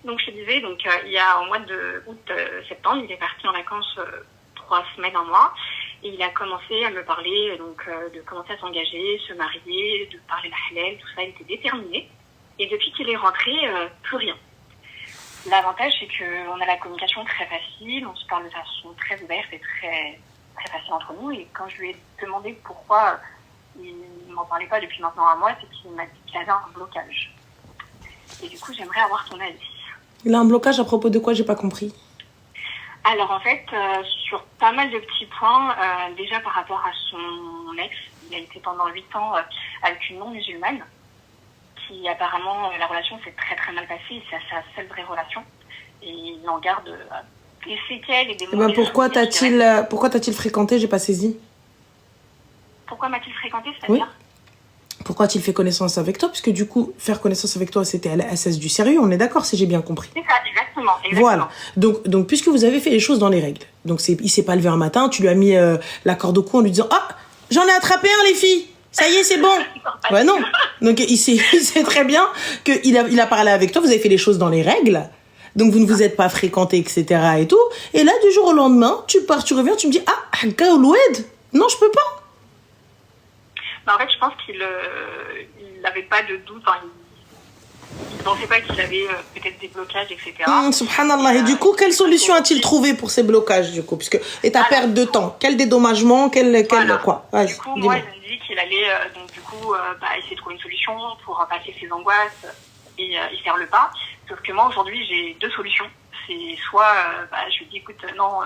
Donc je te disais, donc il y a au mois de août-septembre, il est parti en vacances 3 semaines, un mois, et il a commencé à me parler donc de commencer à s'engager, se marier, de parler la halal, tout ça, il était déterminé. Et depuis qu'il est rentré, plus rien. L'avantage, c'est qu'on a la communication très facile, on se parle de façon très ouverte et très, très facile entre nous. Et quand je lui ai demandé pourquoi il ne m'en parlait pas depuis maintenant un mois, c'est qu'il m'a dit qu'il avait un blocage. Et du coup, j'aimerais avoir ton avis. Il a un blocage à propos de quoi? J'ai pas compris. Alors en fait, sur pas mal de petits points, déjà par rapport à son ex, il a été pendant 8 ans avec une non-musulmane, qui apparemment, la relation s'est très très mal passée, c'est sa seule vraie relation, et il en garde des séquelles et des mauvais Pourquoi t'a-t-il fréquenté? J'ai pas saisi. Pourquoi m'a-t-il fréquenté, c'est-à-dire? Oui. Pourquoi a-t-il fait connaissance avec toi? Puisque du coup, faire connaissance avec toi, c'était à la SS du sérieux, on est d'accord, si j'ai bien compris. C'est ça, exactement. Voilà. Donc, puisque vous avez fait les choses dans les règles, donc il s'est pas levé un matin, tu lui as mis la corde au cou en lui disant « Ah, j'en ai attrapé un, les filles! Ça y est, c'est bon !» Ouais, non. Donc, il sait très bien qu'il a parlé avec toi, vous avez fait les choses dans les règles, donc vous ne vous êtes pas fréquentés, etc. et tout. Et là, du jour au lendemain, tu pars, tu reviens, tu me dis « Ah, Hakka ou Loued? Non, je peux pas. » En fait, je pense qu'il n'avait pas de doute. Enfin, il ne pensait pas qu'il avait peut-être des blocages, etc. Subhanallah. Et du coup, quelle solution a-t-il trouvé pour ces blocages, du coup? Et ta perte de temps, quel dédommagement, voilà. quoi? Du coup, moi, il me dit qu'il allait essayer de trouver une solution pour passer ses angoisses et y faire le pas. Sauf que moi, aujourd'hui, j'ai 2 solutions. C'est soit, je lui dis, écoute, non,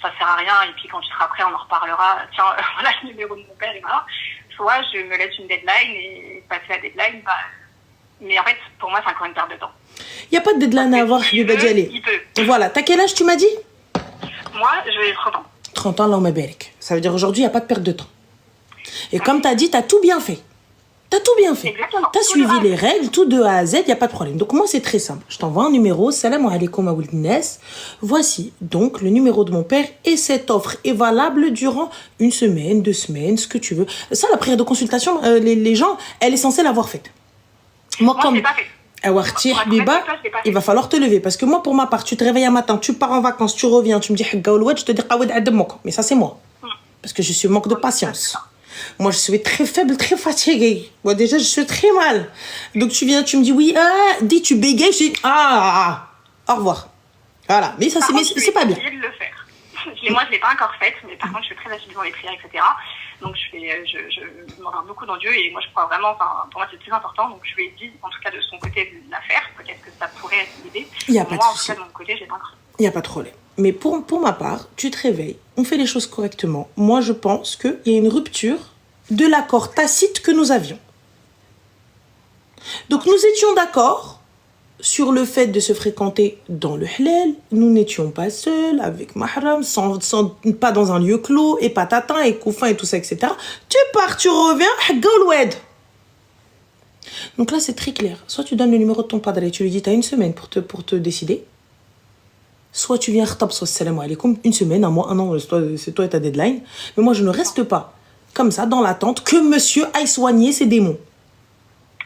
ça sert à rien, et puis quand tu seras prêt, on en reparlera. Tiens, voilà le numéro de mon père, et voilà. Soit je me laisse une deadline et passer la deadline, mais en fait, pour moi, c'est encore une perte de temps. Il n'y a pas de deadline à avoir, Habiba Dialé. Il peut. Voilà, t'as quel âge, tu m'as dit? Moi, j'ai 30 ans. 30 ans, Allahumma barik. Ça veut dire aujourd'hui, il n'y a pas de perte de temps. Et comme t'as dit, t'as tout bien fait. T'as tout bien fait. Exactement. T'as suivi les règles, tout de A à Z, il n'y a pas de problème. Donc moi, c'est très simple. Je t'envoie un numéro. Salam alaikum à Ness. Voici donc le numéro de mon père, et cette offre est valable durant 1 semaine, 2 semaines, ce que tu veux. Ça, la prière de consultation, les gens, elle est censée l'avoir faite. Moi, je l'ai pas fait. Il va falloir te lever. Parce que moi, pour ma part, tu te réveilles un matin, tu pars en vacances, tu reviens, tu me dis Hagga Ouloued, je te dis Qawed Ademok. Mais ça, c'est moi. Parce que je suis manque de patience. Moi, je suis très faible, très fatiguée. Moi, déjà, je suis très mal. Donc, tu viens, tu me dis oui, tu bégayes, je dis au revoir. Voilà. Mais ça, c'est pas bien. J'ai essayé de le faire. Moi, je l'ai pas encore faite, mais par contre, je suis très assiduée dans les prières, etc. Donc, je m'en rends beaucoup dans Dieu, et moi, je crois vraiment, pour moi, c'est très important. Donc, je lui ai dit, en tout cas, de son côté, de la faire. Peut-être que ça pourrait l'aider. Il n'y a pas de souci. Moi, en tout cas, de mon côté, j'ai pas encore. Il n'y a pas de problème. Mais pour ma part, tu te réveilles, on fait les choses correctement. Moi, je pense qu'il y a une rupture de l'accord tacite que nous avions. Donc, nous étions d'accord sur le fait de se fréquenter dans le halal. Nous n'étions pas seuls, avec mahram, pas dans un lieu clos, et patatin, et koufin, et tout ça, etc. Tu pars, tu reviens, Hagga Ouloued. Donc là, c'est très clair. Soit tu donnes le numéro de ton padre et tu lui dis, tu as 1 semaine pour te décider. Soit tu viens khtab, soit salam alaikum, 1 semaine, 1 mois, 1 an, c'est toi et ta deadline. Mais moi, je ne reste pas comme ça, dans l'attente, que monsieur aille soigner ses démons.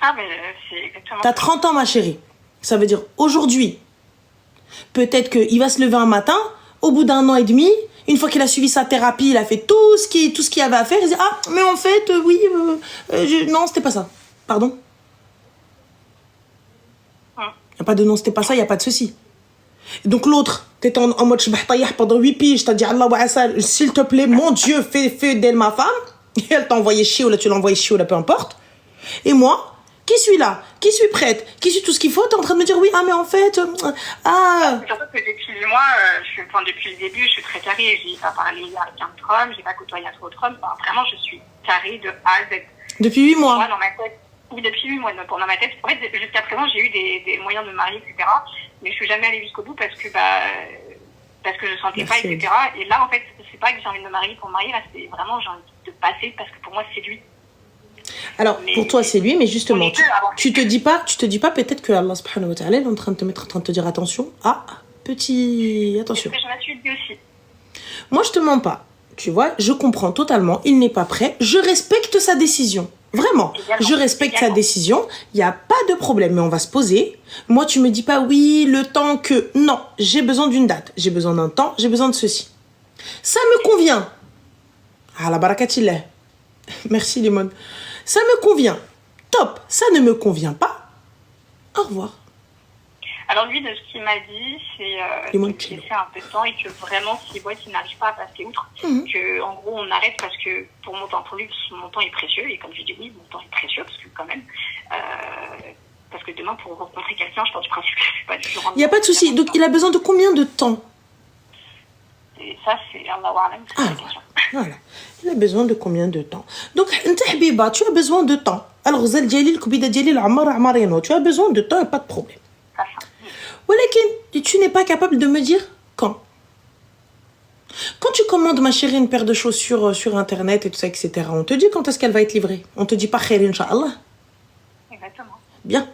Ah, mais c'est exactement. T'as 30 ans, ma chérie. Ça veut dire, aujourd'hui, peut-être qu'il va se lever un matin, au bout d'1 an et demi, une fois qu'il a suivi sa thérapie, il a fait tout ce qu'il avait à faire, il dit, ah, mais en fait, oui, non, c'était pas ça. Pardon? Il n'y a pas de non, c'était pas ça, il n'y a pas de ceci. Donc l'autre, t'étais en mode shbahtaïah pendant 8 piges, t'as dit Allah wa asal, s'il te plaît, mon Dieu, fais d'elle ma femme. Et elle t'a envoyé chier, ou là tu l'as envoyé chier, ou là peu importe. Et moi, qui suis là, qui suis prête, qui suis tout ce qu'il faut, t'es en train de me dire oui, mais en fait, Surtout que depuis moi, depuis le début, je suis très carrée. J'ai pas parlé avec un autre homme, j'ai pas côtoyé un autre homme. Vraiment, je suis carrée de A à Z. Depuis 8 mois. Moi, dans ma tête. Oui, depuis 8 mois, dans ma tête. En fait, jusqu'à présent, j'ai eu des moyens de me marier, etc. Mais je suis jamais allée jusqu'au bout parce que je sentais pas, etc. Et là, en fait, c'est pas que j'ai envie de me marier pour me marier, là, c'est vraiment, j'ai envie de passer parce que pour moi, c'est lui. Alors, pour toi, c'est lui, mais justement, tu te dis pas peut-être que Allah subhanahu wa ta'ala est en train de te dire attention. Attention. C'est ce que je me suis dit aussi. Moi, je te mens pas. Tu vois, je comprends totalement, il n'est pas prêt, je respecte sa décision. Vraiment, je respecte sa décision, il n'y a pas de problème, mais on va se poser. Moi, tu me dis pas, oui, le temps que... Non, j'ai besoin d'une date, j'ai besoin d'un temps, j'ai besoin de ceci. Ça me convient. Ah, la barakatillah. Merci, Limon. Ça me convient. Top. Ça ne me convient pas. Au revoir. Alors lui, de ce qu'il m'a dit, c'est qu'il laisser un peu de temps et que vraiment, s'il voit qu'il n'arrive pas à passer outre, que en gros, on arrête parce que pour mon temps, pour lui, mon temps est précieux. Et comme je dis, oui, mon temps est précieux parce que quand même, parce que demain, pour rencontrer quelqu'un, je pars du principe que c'est pas du jour au lendemain. Il n'y a pas de souci. Donc, il a besoin de combien de temps? Et ça, c'est Allah Wa'alam, c'est la question. Voilà. Il a besoin de combien de temps? Donc, Habiba, tu as besoin de temps. Alors, tu as besoin de temps et pas de problème. Tu n'es pas capable de me dire quand. Quand tu commandes, ma chérie, une paire de chaussures sur Internet et tout ça, etc., on te dit quand est-ce qu'elle va être livrée. On te dit pas khair, Inch'Allah. Exactement. Bien.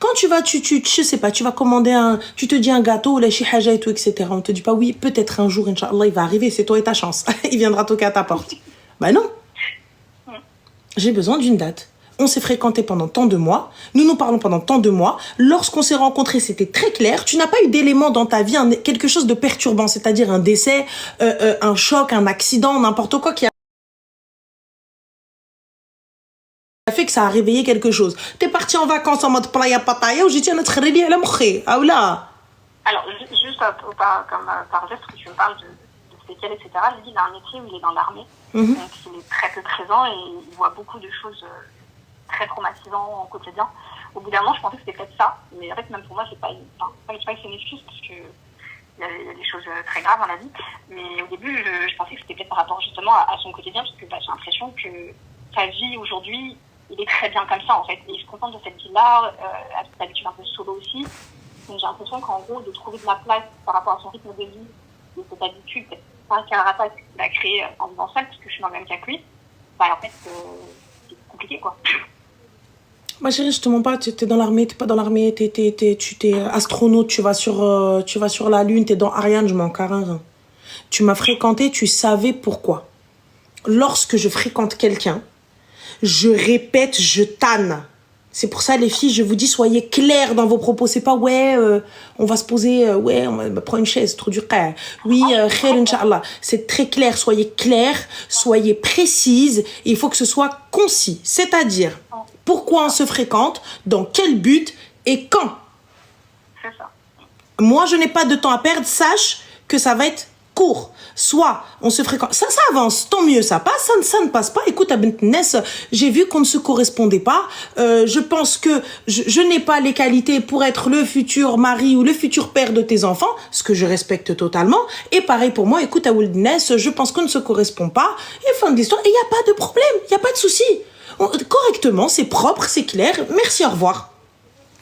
Quand tu vas, je sais pas, tu vas commander tu te dis un gâteau ou la chihaja et tout, etc., on te dit pas oui, peut-être un jour, Inch'Allah, il va arriver, c'est toi et ta chance. Il viendra toquer à ta porte. Ben non. J'ai besoin d'une date. On s'est fréquenté pendant tant de mois, nous parlons pendant tant de mois, lorsqu'on s'est rencontrés, c'était très clair, tu n'as pas eu d'éléments dans ta vie, quelque chose de perturbant, c'est-à-dire un décès, un choc, un accident, n'importe quoi qui a fait que ça a réveillé quelque chose. T'es parti en vacances en mode playa pataya ou j'ai dit à notre réveil à la mouché, ah là. Alors, juste par geste que tu me parles de séquelles, etc., lui, il a un métier où il est dans l'armée, donc il est très peu présent et il voit beaucoup de choses très traumatisant au quotidien. Au bout d'un moment, je pensais que c'était peut-être ça, mais en fait, même pour moi, c'est pas une excuse parce que il y a des choses très graves dans la vie. Mais au début, je pensais que c'était peut-être par rapport justement à son quotidien, parce que j'ai l'impression que sa vie aujourd'hui, il est très bien comme ça en fait. Et il se contente de cette vie-là, avec d'habitude un peu solo aussi. Donc j'ai l'impression qu'en gros, de trouver de la place par rapport à son rythme de vie, et cette habitude, pas qu'un rapport qu'il a créé en vivant seul, parce que je suis dans le même cas que lui, bah en fait, c'est compliqué quoi. Ma chérie, je te mens pas, tu es dans l'armée, t'es pas dans l'armée, tu t'es astronaute, tu vas sur la Lune, t'es dans Ariane, je m'en carre. Tu m'as fréquenté, tu savais pourquoi. Lorsque je fréquente quelqu'un, je répète, je tanne. C'est pour ça, les filles, je vous dis, soyez clairs dans vos propos. C'est pas, ouais, on va se poser, ouais, on va prendre une chaise, trop dur. Oui, khair, Inch'Allah. C'est très clair, soyez clairs, soyez précises. Et il faut que ce soit concis. C'est-à-dire, pourquoi on se fréquente, dans quel but et quand. C'est ça. Moi, je n'ai pas de temps à perdre. Sache que ça va être court. Soit on se fréquente, ça avance, tant mieux, ça passe, ça ne passe pas. Écoute, à Bentness, j'ai vu qu'on ne se correspondait pas. Je pense que je n'ai pas les qualités pour être le futur mari ou le futur père de tes enfants, ce que je respecte totalement. Et pareil pour moi, écoute, à Bentness, je pense qu'on ne se correspond pas. Et fin de l'histoire, et il n'y a pas de problème, il n'y a pas de souci. Correctement, c'est propre, c'est clair. Merci, au revoir.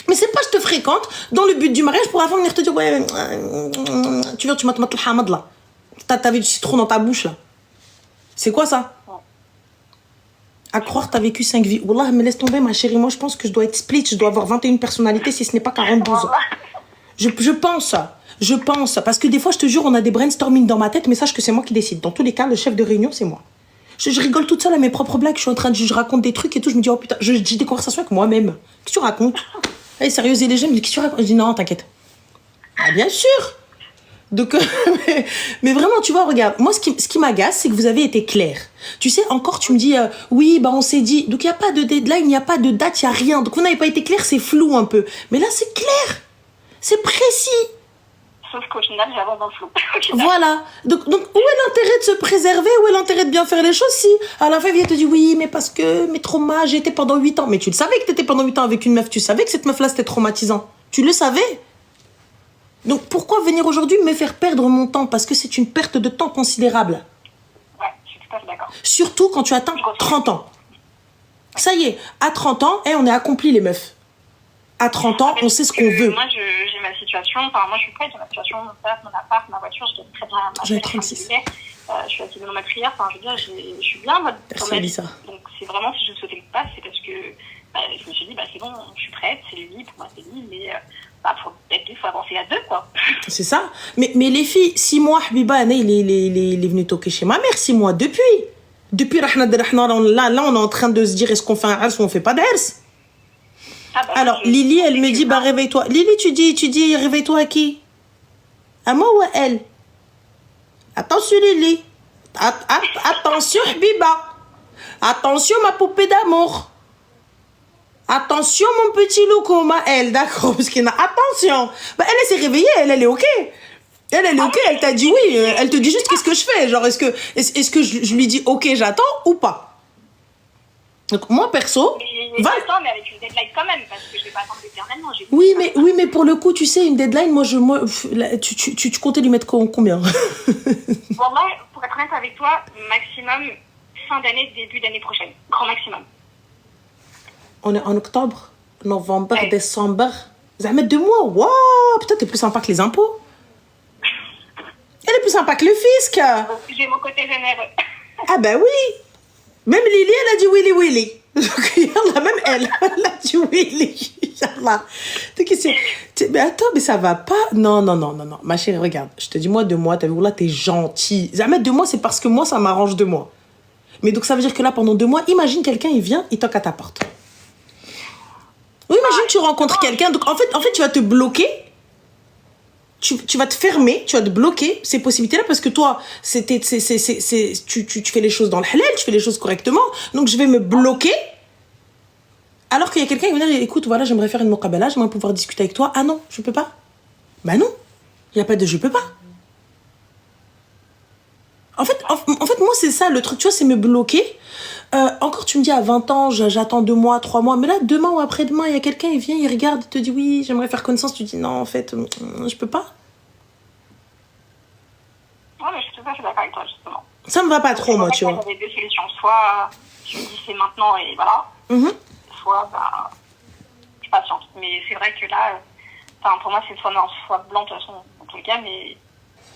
Mais c'est pas je te fréquente dans le but du mariage pour avant venir te dire ouais, tu viens, tu m'as le hamad là. T'avais du citron dans ta bouche là. C'est quoi ça? À croire t'as vécu 5 vies. Wallah, me laisse tomber ma chérie. Moi je pense que je dois être split. Je dois avoir 21 personnalités si ce n'est pas 42 ans. Je pense. Parce que des fois je te jure on a des brainstorming dans ma tête. Mais sache que c'est moi qui décide. Dans tous les cas le chef de réunion c'est moi. Je rigole toute seule à mes propres blagues. Je suis en train de... Je raconte des trucs et tout. Je me dis oh putain. J'ai des conversations avec moi-même. Qu'est-ce que tu racontes? Hey, sérieux, et les gens me disent qu'est-ce que tu racontes? Je dis non, t'inquiète. Ah bien sûr. Donc, mais vraiment, tu vois, regarde, moi, ce qui m'agace, c'est que vous avez été clair. Tu sais, encore, tu me dis, oui, bah, on s'est dit. Donc, il n'y a pas de deadline, il n'y a pas de date, il n'y a rien. Donc, vous n'avez pas été clair, c'est flou un peu. Mais là, c'est clair. C'est précis. Sauf qu'au final, j'avance dans le flou. Voilà. Donc, où est l'intérêt de se préserver? Où est l'intérêt de bien faire les choses si, à la fin, il te dit, oui, mais parce que mes traumas, j'ai été pendant 8 ans. Mais tu le savais que tu étais pendant 8 ans avec une meuf. Tu savais que cette meuf-là, c'était traumatisant. Tu le savais. Donc, pourquoi venir aujourd'hui me faire perdre mon temps? Parce que c'est une perte de temps considérable. Ouais, je suis tout à fait d'accord. Surtout quand tu atteins 30 ans. Ça y est, à 30 ans, on est accompli les meufs. À 30 ans, on sait ce qu'on veut. Moi, j'ai ma situation. Enfin, moi, je suis prête. J'ai ma situation, mon taf, mon appart, ma voiture. Je gagne très bien. J'ai 36. Je suis assise dans ma prière. Enfin, je veux dire, je suis bien en mode. Merci, Elisa. Donc, c'est vraiment, si je souhaitais le passe, c'est parce que je me suis dit, bah, c'est bon, je suis prête. C'est lui. Pour moi, c'est lui. Mais bah, faut peut-être il faut avancer à deux, quoi. C'est ça. Mais les filles, 6 mois, Habiba, il est venu toquer chez ma mère, 6 mois. Depuis, là, on est en train de se dire, est-ce qu'on fait un ars ou on fait pas d'ars? Ah bah, Alors, Lily, elle me dit, bah, réveille-toi. Lily, tu dis, réveille-toi à qui? À moi ou à elle? Attention, Lily. Attention, Habiba. Attention, ma poupée d'amour. Attention, mon petit Loukouma. Elle, d'accord, parce qu'il a attention. Bah, elle s'est réveillée, elle est OK. Elle est OK, elle t'a dit oui. Elle te dit juste qu'est-ce que je fais. Genre, est-ce que je lui dis OK, j'attends ou pas? Donc, moi, perso. Mais j'attends, mais avec une deadline quand même, parce que je vais pas attendre éternellement. Oui, mais pour le coup, tu sais, une deadline, moi, tu comptais lui mettre combien? Bon, moi, pour être honnête avec toi, maximum fin d'année, début d'année prochaine. Grand maximum. On est en octobre, novembre, décembre. Ça va mettre 2 mois. Waouh, putain, t'es plus sympa que les impôts. Elle est plus sympa que le fisc. J'ai mon côté généreux. Ah ben oui. Même Lily, elle a dit Willy. Donc, yallah, même elle a dit Willy. Yallah. Mais attends, mais ça va pas. Non. Ma chérie, regarde. Je te dis, moi, 2 mois, t'as vu, là, t'es gentil. Ça va mettre 2 mois, c'est parce que moi, ça m'arrange 2 mois. Mais donc, ça veut dire que là, pendant 2 mois, imagine quelqu'un, il vient, il toque à ta porte. Oui, imagine, tu rencontres quelqu'un. Donc, en fait, tu vas te bloquer. Tu vas te fermer, tu vas te bloquer ces possibilités-là parce que toi, tu fais les choses dans le halal, tu fais les choses correctement. Donc, je vais me bloquer. Alors qu'il y a quelqu'un qui va dire, écoute, voilà, j'aimerais faire une muqabala, j'aimerais pouvoir discuter avec toi. Ah non, je peux pas. Bah non, il n'y a pas de je peux pas. En fait, moi, c'est ça le truc, tu vois, c'est me bloquer. Encore, tu me dis à 20 ans, j'attends 2 mois, 3 mois. Mais là, demain ou après-demain, il y a quelqu'un, il vient, il regarde, il te dit oui, j'aimerais faire connaissance. Tu dis non, en fait, je peux pas. Ouais, mais je suis tout à fait d'accord avec toi, justement. Ça me va pas trop, moi, tu vois. Il y avait 2 solutions. Soit tu me dis c'est maintenant et voilà. Soit, bah, je patiente. Mais c'est vrai que là, pour moi, c'est soit noir, soit blanc, de toute façon, en tout cas. Mais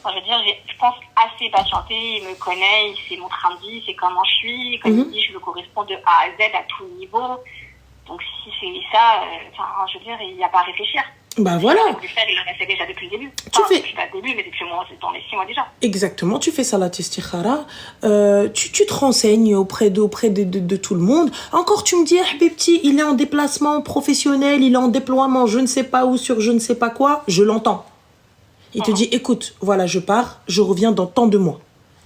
je veux dire, je pense assez patienté. Il me connaît, il sait mon train de vie, il sait comment je suis. Comme il dit, je le correspond de A à Z à tout niveau. Donc, si c'est ça, je veux dire, il n'y a pas à réfléchir. Bah voilà. Il le fait déjà depuis le début. Depuis le début, mais depuis dans les 6 mois déjà. Exactement, tu fais ça la istikhara. Tu te renseignes auprès de tout le monde. Encore, tu me dis, Habibti, il est en déplacement professionnel, il est en déploiement, je ne sais pas où, sur je ne sais pas quoi. Je l'entends. Il te dit, écoute, voilà, je pars, je reviens dans tant de mois.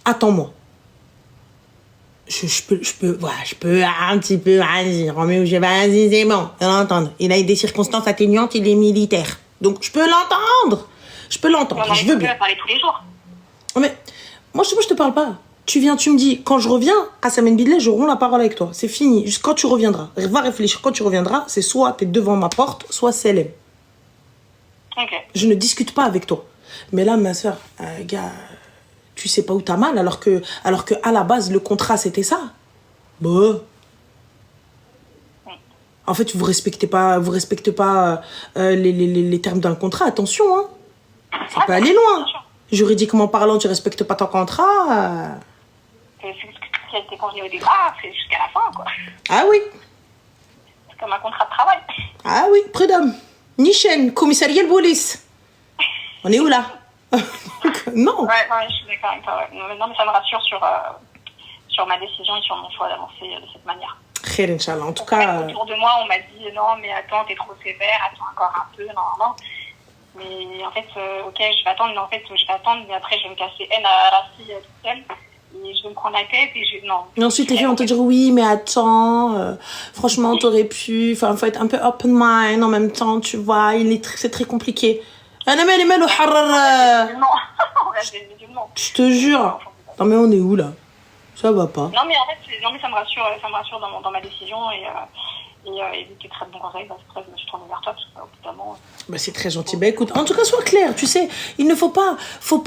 Attends-moi. Je peux un petit peu agir. Mais je vais agir, c'est bon. L'entendre. Il a des circonstances atténuantes, il est militaire. Donc, je peux l'entendre. Je veux bien. Parler tous les jours. Mais moi, je te parle pas. Tu viens, tu me dis, quand je reviens, à Samen Bidley, j'aurai la parole avec toi. C'est fini. Juste quand tu reviendras. Va réfléchir. Quand tu reviendras, c'est soit t'es devant ma porte, soit c'est elle. Ok. Je ne discute pas avec toi. Mais là, ma soeur, gars, tu sais pas où t'as mal, alors que à la base, le contrat, c'était ça. Bon. En fait, vous respectez pas les termes d'un contrat. Attention, hein. Ça peut aller loin. Juridiquement parlant, tu respectes pas ton contrat. C'est ce qui a été convenu au départ, c'est jusqu'à la fin, quoi. Ah oui. C'est comme un contrat de travail. Ah oui, prud'homme. Nichen, commissariat de police. On est où là? Non. Ouais, je suis d'accord avec toi. Ouais. Non, mais ça me rassure sur ma décision et sur mon choix d'avancer de cette manière. Khair, Inch'Allah. En tout cas. Autour de moi, on m'a dit non, mais attends, t'es trop sévère, attends encore un peu, non. Mais en fait, ok, je vais attendre, mais après, je vais me casser haine à Rassi toute seule. Et je vais me prendre la tête et non. Et ensuite, les filles vont te dire oui, mais attends, franchement, t'aurais pu. Enfin, faut être un peu open mind en même temps, tu vois. C'est très compliqué. Non, je te jure. Non, mais on est où là? Ça va pas. Non, mais en fait, ça me rassure dans ma décision et vu que tu es très bon conseil, c'est pour ça que je me suis tournée vers toi, parce que évidemment. Bah, c'est très gentil. Bah écoute, en tout cas, sois clair, tu sais, il ne faut pas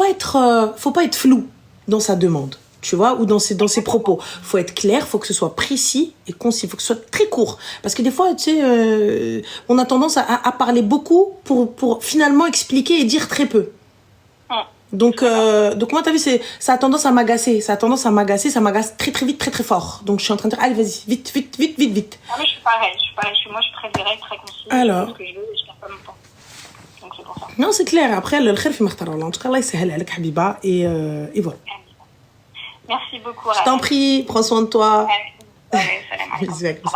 être flou dans sa demande. Tu vois, ou dans ses propos. Faut être clair, faut que ce soit précis et concis, faut que ce soit très court. Parce que des fois, tu sais, on a tendance à parler beaucoup pour finalement expliquer et dire très peu. Donc moi, t'as vu, ça a tendance à m'agacer. Ça m'agace très très vite, très très fort. Donc je suis en train de dire, allez, vas-y, vite. Ah, mais je suis pareil. Moi, je suis très directe, très concise. Alors. Ce que je veux et je perds pas mon temps. Non, c'est clair. Après, le khir fi makhtar Allah. En tout cas, Allah yسهل عليك حبيبة et voilà. Merci beaucoup. Je t'en prie, prends soin de toi. Salam alaikum. Bisous.